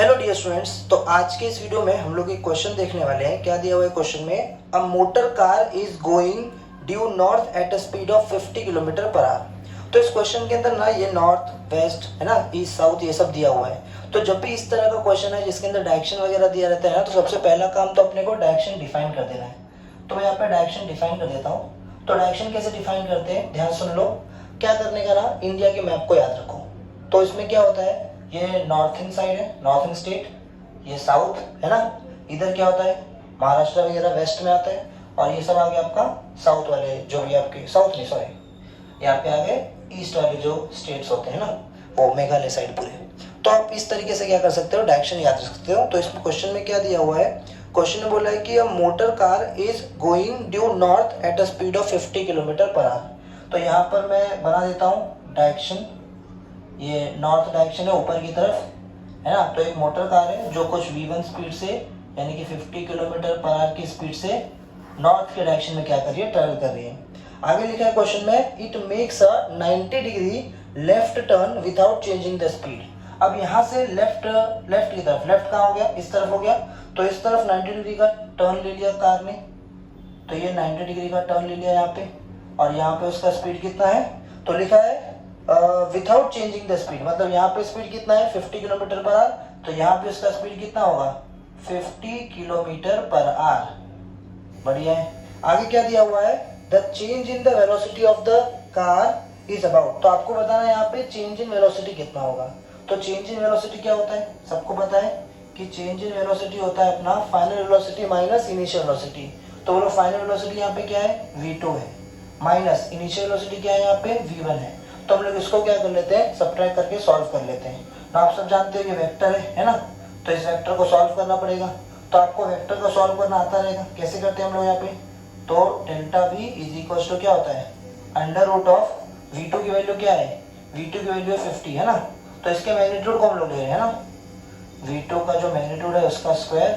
Hello dear students, तो आज के इस वीडियो में हम लोग एक क्वेश्चन देखने वाले हैं। क्या दिया हुआ है क्वेश्चन में? A motor car is going due north at a speed of 50 kilometre per our. तो इस क्वेश्चन के अंदर ना ये नॉर्थ वेस्ट है ना, ईस्ट साउथ ये सब दिया हुआ है। तो जब भी इस तरह का क्वेश्चन है जिसके अंदर डायरेक्शन वगैरह दिया रहता है ना, तो सबसे पहला काम तो अपने को डायरेक्शन डिफाइन कर देना है। तो मैं यहाँ पे डायरेक्शन डिफाइन कर देता हूँ। तो डायरेक्शन कैसे डिफाइन करते हैं, ध्यान सुन लो। क्या करने का ना, इंडिया के मैप को याद रखो। तो इसमें क्या होता है, ये नॉर्थ इन साइड है, नॉर्थ इन स्टेट, ये साउथ है ना। इधर क्या होता है, महाराष्ट्र वगैरह वेस्ट में आता है, और ये सब आगे आपका साउथ वाले जो भी आपके साउथ नहीं सॉरी यहाँ पे आगे ईस्ट वाले जो स्टेट्स होते हैं ना, वो मेघालय साइड पूरे। तो आप इस तरीके से क्या कर सकते हो, डायरेक्शन याद रख सकते हो। तो इस क्वेश्चन में क्या दिया हुआ है, क्वेश्चन में बोला है कि a motor car is going due north at a speed of 50 kilometre per our. तो यहाँ पर मैं बना देता हूँ डायरेक्शन, ये नॉर्थ डायरेक्शन है ऊपर की तरफ है ना। तो एक मोटर कार है जो कुछ v1 स्पीड से यानी कि 50 किलोमीटर पर आवर की स्पीड से नॉर्थ के डायरेक्शन में क्या कर रही है, ट्रेवल कर रही है। आगे लिखा है क्वेश्चन में, it makes a 90 degree left turn without changing the speed. अब यहाँ से लेफ्ट की तरफ, लेफ्ट कहाँ हो गया, इस तरफ हो गया। तो इस तरफ 90 डिग्री का टर्न ले लिया कार ने। तो ये 90 डिग्री का टर्न ले लिया यहाँ पे, और यहाँ पे उसका स्पीड कितना है, तो लिखा है विदाउट चेंजिंग द स्पीड। मतलब यहाँ पे स्पीड कितना है, 50 किलोमीटर पर आवर। तो यहाँ पे उसका स्पीड कितना होगा, 50 किलोमीटर पर आवर। बढ़िया है। आगे क्या दिया हुआ है, the change in the velocity of the car is about. तो आपको बताना है यहाँ पे चेंज इन वेलोसिटी कितना होगा। तो चेंज इन वेलोसिटी क्या होता है, सबको पता है कि चेंज इन वेलोसिटी होता है अपना final velocity minus initial velocity. तो बोलो फाइनल वेलोसिटी यहाँ पे क्या है, v2 है, माइनस इनिशियल वेलोसिटी क्या है यहाँ पे, v1 है। तो हम लोग इसको क्या कर लेते हैं, सब्ट्रैक्ट करके सॉल्व कर लेते हैं। तो आप सब जानते हो ये वेक्टर है ना। तो इस वेक्टर को सॉल्व करना पड़ेगा। तो आपको वेक्टर को सॉल्व करना आता रहेगा। कैसे करते हैं हम लोग यहाँ पे, तो delta v is equal to क्या होता है, अंडर रूट ऑफ v2 की वैल्यू क्या है, v2 की वैल्यू 50 है ना। तो इसके मैग्नीट्यूड को हम लोग ले रहे हैं ना, v2 का जो मैग्नीट्यूड है उसका स्क्वायर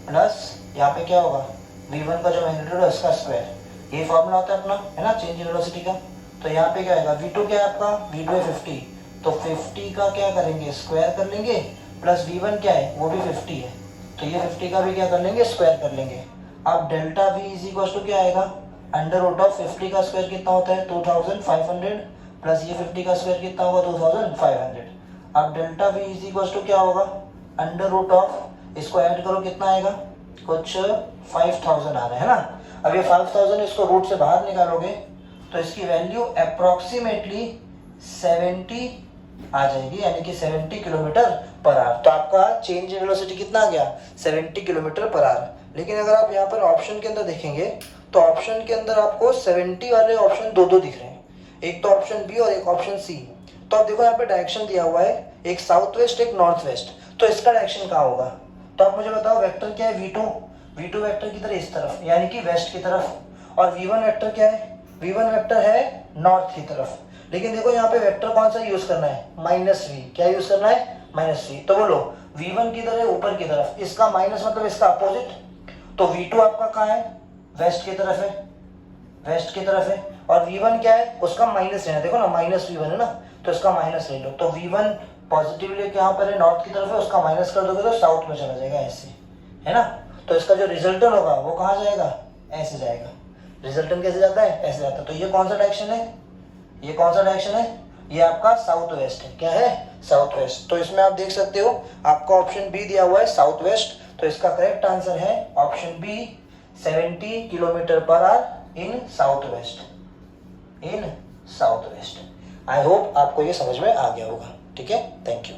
प्लस यहाँ पे क्या होगा, v1 का जो मैग्नीट्यूड है उसका स्क्वायर। ये फॉर्मूला होता है अपना है ना चेंज इन वेलोसिटी का। तो यहाँ पे क्या आएगा, v2 क्या है आपका, v2 है 50। तो 50 का क्या करेंगे, स्क्वायर कर लेंगे, प्लस v1 क्या है, वो भी 50 है। तो ये 50 का भी क्या कर लेंगे, स्क्वायर कर लेंगे। अब delta v is equal to क्या आएगा, अंडर रूट ऑफ 50 का स्क्वायर कितना होता है 2500, प्लस ये 50 का स्क्वायर कितना होगा 2500। अब delta v is equal to क्या होगा, अंडर रूट ऑफ, इसको ऐड करो कितना आएगा, कुछ 5000 आ रहा है ना। अब ये 5000 इसको रूट से बाहर निकालोगे तो इसकी वैल्यू अप्रोक्सीमेटली 70 आ जाएगी, यानी कि 70 किलोमीटर पर आवर। तो आपका चेंज इन वेलोसिटी कितना आ गया, 70 किलोमीटर पर आवर। लेकिन अगर आप यहाँ पर ऑप्शन के अंदर देखेंगे तो ऑप्शन के अंदर आपको 70 वाले ऑप्शन दो दिख रहे हैं, एक तो ऑप्शन बी और एक ऑप्शन सी। तो आप देखो यहाँ पे डायरेक्शन दिया हुआ है, एक साउथ वेस्ट एक नॉर्थ वेस्ट। तो इसका डायरेक्शन कहाँ होगा, तो आप मुझे बताओ। वेक्टर क्या है, v2 वेक्टर की तरह इस तरफ यानी कि वेस्ट की तरफ, और v1 वेक्टर क्या है, v1 वेक्टर है नॉर्थ की तरफ। लेकिन देखो यहाँ पे वेक्टर कौन सा यूज करना है, माइनस v। क्या यूज करना है, माइनस v। तो बोलो v1 की तरह ऊपर की तरफ, इसका माइनस मतलब इसका अपोजिट। तो v2 आपका कहाँ है, वेस्ट की तरफ है, वेस्ट की तरफ है। और v1 क्या है, उसका माइनस लेना, देखो ना माइनस v1 है ना, तो इसका माइनस ले लो। तो v1 पॉजिटिवली यहाँ पर है नॉर्थ की तरफ है, उसका माइनस कर दोगे तो साउथ में चला जाएगा ऐसे है ना। तो इसका जो रिजल्टन होगा वो कहाँ जाएगा, ऐसे जाएगा। रिजल्टन कैसे जाता है, ऐसे जाता है। तो ये कौन सा डायरेक्शन है, ये कौन सा डायरेक्शन है, ये आपका साउथ वेस्ट है। क्या है, साउथ वेस्ट। तो इसमें आप देख सकते हो आपका ऑप्शन बी दिया हुआ है साउथ वेस्ट। तो इसका करेक्ट आंसर है option B, 70 kilometre per hour in south west, in south west. I hope आपको ये समझ में आ गया होगा। ठीक है, थैंक यू।